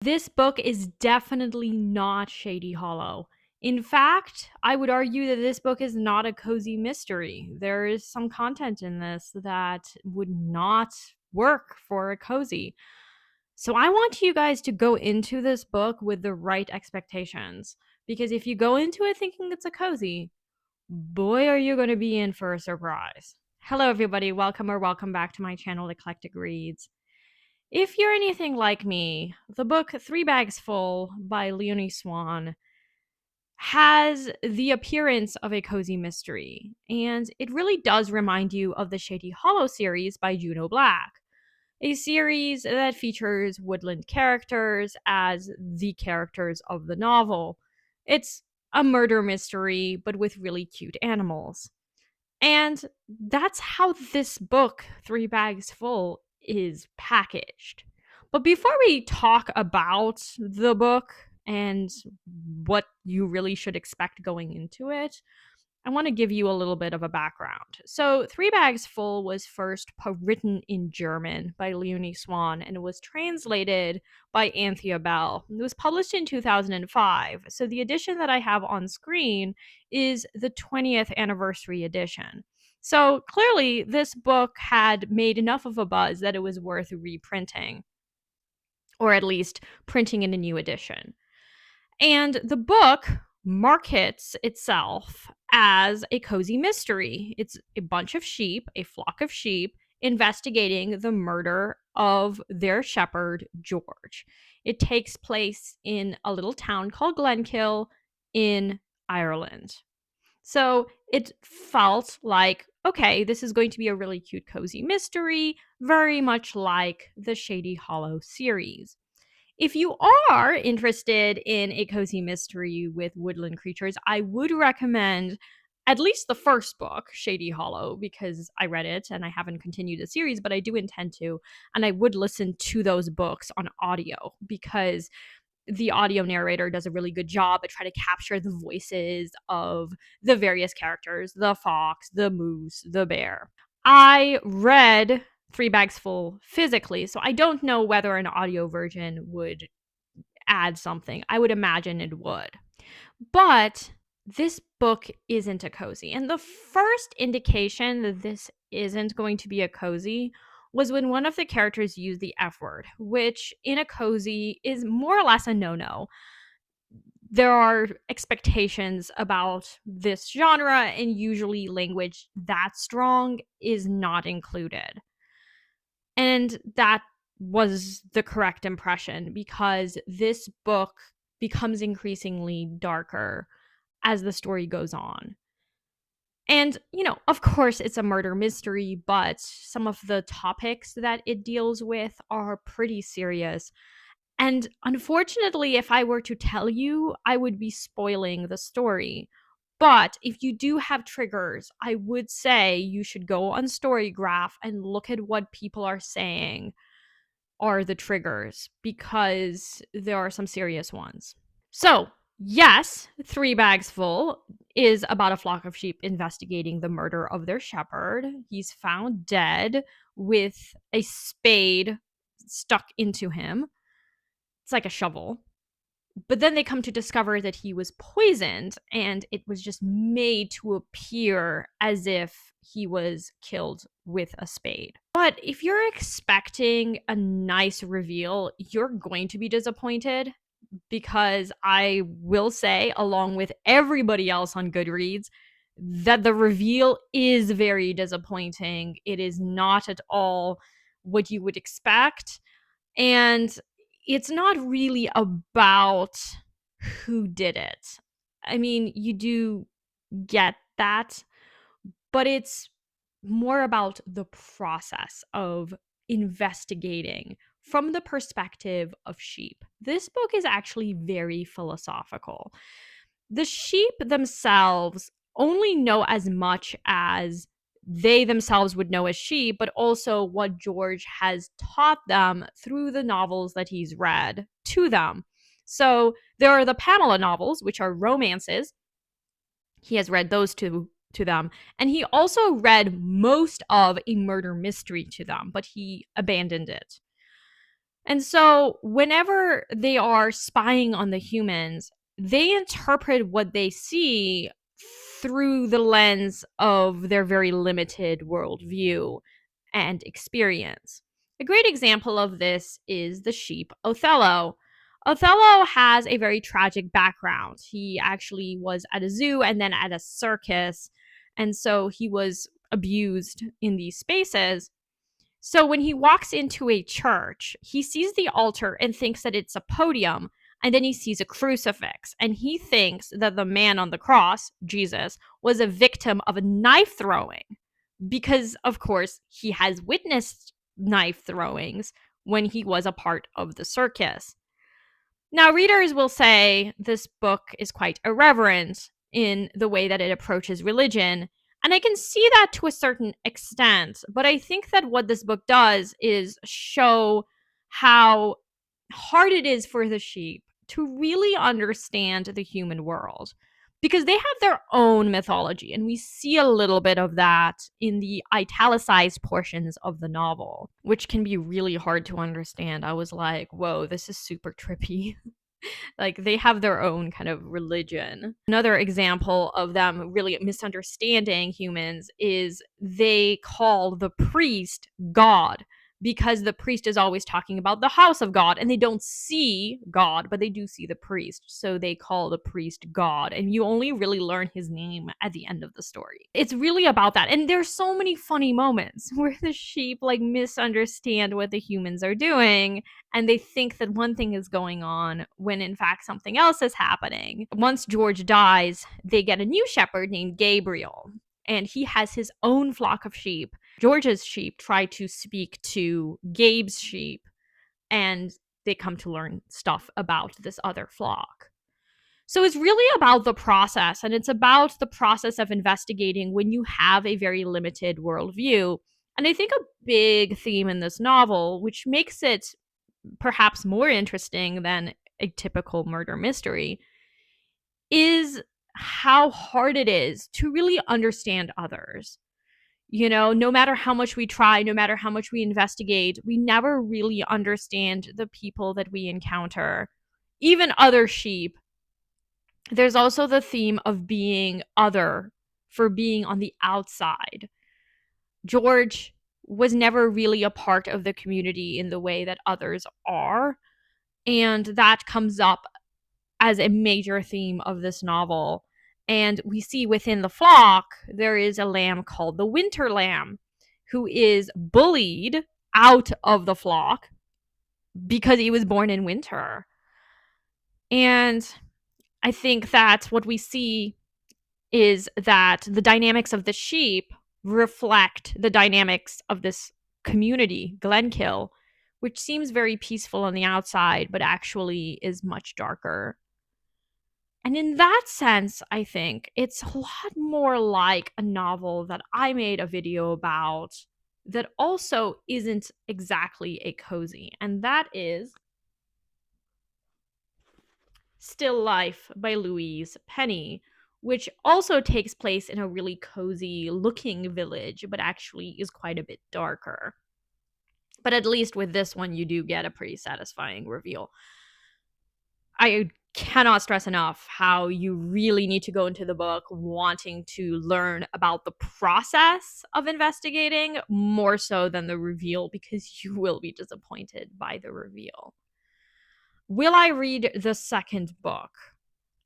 This book is definitely not Shady Hollow. In fact, I would argue that this book is not a cozy mystery. There is some content in this that would not work for a cozy. So I want you guys to go into this book with the right expectations. Because if you go into it thinking it's a cozy, boy, are you going to be in for a surprise. Hello, everybody. Welcome back to my channel, Eclectic Reads. If you're anything like me, the book Three Bags Full by Leonie Swan has the appearance of a cozy mystery, and it really does remind you of the Shady Hollow series by Juno Black, a series that features woodland characters as the characters of the novel. It's a murder mystery, but with really cute animals. And that's how this book, Three Bags Full, is packaged. But before we talk about the book and what you really should expect going into it, I want to give you a little bit of a background. So, Three Bags Full was first written in German by Leonie Swan and it was translated by Anthea Bell. It was published in 2005. So, the edition that I have on screen is the 20th anniversary edition. So, clearly, this book had made enough of a buzz that it was worth reprinting, or at least printing in a new edition. And the book markets itself as a cozy mystery. It's a bunch of sheep, a flock of sheep, investigating the murder of their shepherd, George. It takes place in a little town called Glenkill in Ireland. So it felt like, okay, this is going to be a really cute, cozy mystery, very much like the Shady Hollow series. If you are interested in a cozy mystery with woodland creatures, I would recommend at least the first book, Shady Hollow, because I read it and I haven't continued the series, but I do intend to. And I would listen to those books on audio because the audio narrator does a really good job at trying to capture the voices of the various characters, the fox, the moose, the bear. I read Three Bags Full physically, so I don't know whether an audio version would add something. I would imagine it would. But this book isn't a cozy. And the first indication that this isn't going to be a cozy was when one of the characters used the F word, which in a cozy is more or less a no-no. There are expectations about this genre, and usually language that strong is not included. And that was the correct impression because this book becomes increasingly darker as the story goes on. And, of course, it's a murder mystery, but some of the topics that it deals with are pretty serious. And unfortunately, if I were to tell you, I would be spoiling the story. But if you do have triggers, I would say you should go on Storygraph and look at what people are saying are the triggers because there are some serious ones. So, yes, Three Bags Full is about a flock of sheep investigating the murder of their shepherd. He's found dead with a spade stuck into him. It's like a shovel. But then they come to discover that he was poisoned and it was just made to appear as if he was killed with a spade. But if you're expecting a nice reveal, you're going to be disappointed because I will say, along with everybody else on Goodreads, that the reveal is very disappointing. It is not at all what you would expect. And it's not really about who did it. I mean, you do get that, but it's more about the process of investigating from the perspective of sheep. This book is actually very philosophical. The sheep themselves only know as much as they themselves would know as sheep, but also what George has taught them through the novels that he's read to them. So there are the Pamela novels, which are romances. He has read those to them. And he also read most of A Murder Mystery to them, but he abandoned it. And so whenever they are spying on the humans, they interpret what they see through the lens of their very limited worldview and experience. A great example of this is the sheep Othello. Othello has a very tragic background. He actually was at a zoo and then at a circus, and so he was abused in these spaces. So when he walks into a church, he sees the altar and thinks that it's a podium, and then he sees a crucifix, and he thinks that the man on the cross, Jesus, was a victim of a knife throwing because, of course, he has witnessed knife throwings when he was a part of the circus. Now, readers will say this book is quite irreverent in the way that it approaches religion, and I can see that to a certain extent, but I think that what this book does is show how hard it is for the sheep to really understand the human world because they have their own mythology, and we see a little bit of that in the italicized portions of the novel, which can be really hard to understand. I was like, whoa, this is super trippy. Like, they have their own kind of religion. Another example of them really misunderstanding humans is they call the priest God because the priest is always talking about the house of God, and they don't see God, but they do see the priest. So they call the priest God, and you only really learn his name at the end of the story. It's really about that. And there's so many funny moments where the sheep like misunderstand what the humans are doing, and they think that one thing is going on when in fact something else is happening. Once George dies, they get a new shepherd named Gabriel, and he has his own flock of sheep. George's sheep try to speak to Gabe's sheep, and they come to learn stuff about this other flock. So it's really about the process, and it's about the process of investigating when you have a very limited worldview. And I think a big theme in this novel, which makes it perhaps more interesting than a typical murder mystery, is how hard it is to really understand others. You know, no matter how much we try, no matter how much we investigate, we never really understand the people that we encounter, even other sheep. There's also the theme of being other, for being on the outside. George was never really a part of the community in the way that others are, and that comes up as a major theme of this novel. And we see within the flock, there is a lamb called the winter lamb who is bullied out of the flock because he was born in winter. And I think that what we see is that the dynamics of the sheep reflect the dynamics of this community, Glenkill, which seems very peaceful on the outside, but actually is much darker. And in that sense, I think it's a lot more like a novel that I made a video about that also isn't exactly a cozy, and that is Still Life by Louise Penny, which also takes place in a really cozy looking village, but actually is quite a bit darker. But at least with this one, you do get a pretty satisfying reveal. I cannot stress enough how you really need to go into the book wanting to learn about the process of investigating more so than the reveal, because you will be disappointed by the reveal. Will I read the second book?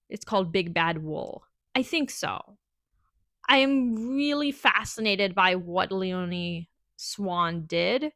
It's called Big Bad Wool. I think so. I am really fascinated by what Leonie Swan did,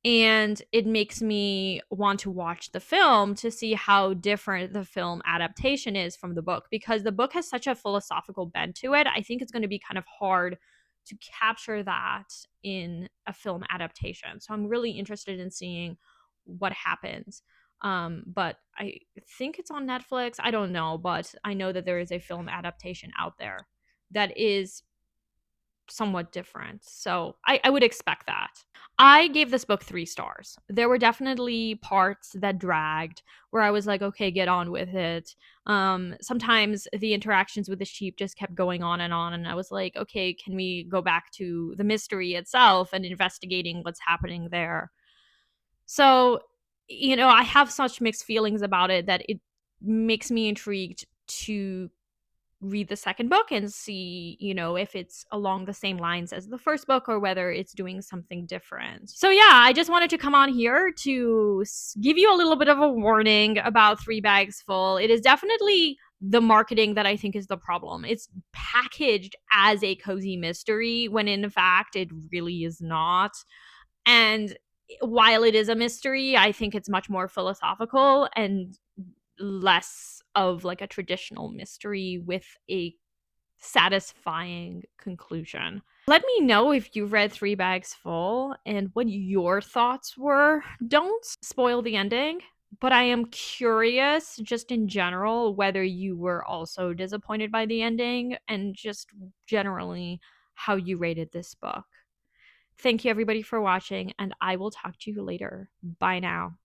and it makes me want to watch the film to see how different the film adaptation is from the book, because the book has such a philosophical bent to it. I think it's going to be kind of hard to capture that in a film adaptation. So I'm really interested in seeing what happens. But I think it's on Netflix. I don't know, but I know that there is a film adaptation out there that is somewhat different. So I would expect that. I gave this book 3 stars. There were definitely parts that dragged where I was like, okay, get on with it. Sometimes the interactions with the sheep just kept going on, and I was like, okay, can we go back to the mystery itself and investigating what's happening there? So I have such mixed feelings about it that it makes me intrigued to read the second book and see, if it's along the same lines as the first book or whether it's doing something different. So, yeah, I just wanted to come on here to give you a little bit of a warning about Three Bags Full. It is definitely the marketing that I think is the problem. It's packaged as a cozy mystery when in fact it really is not. And while it is a mystery, I think it's much more philosophical and less of like a traditional mystery with a satisfying conclusion. Let me know if you've read Three Bags Full and what your thoughts were. Don't spoil the ending, but I am curious, just in general, whether you were also disappointed by the ending and just generally how you rated this book. Thank you, everybody, for watching, and I will talk to you later. Bye now.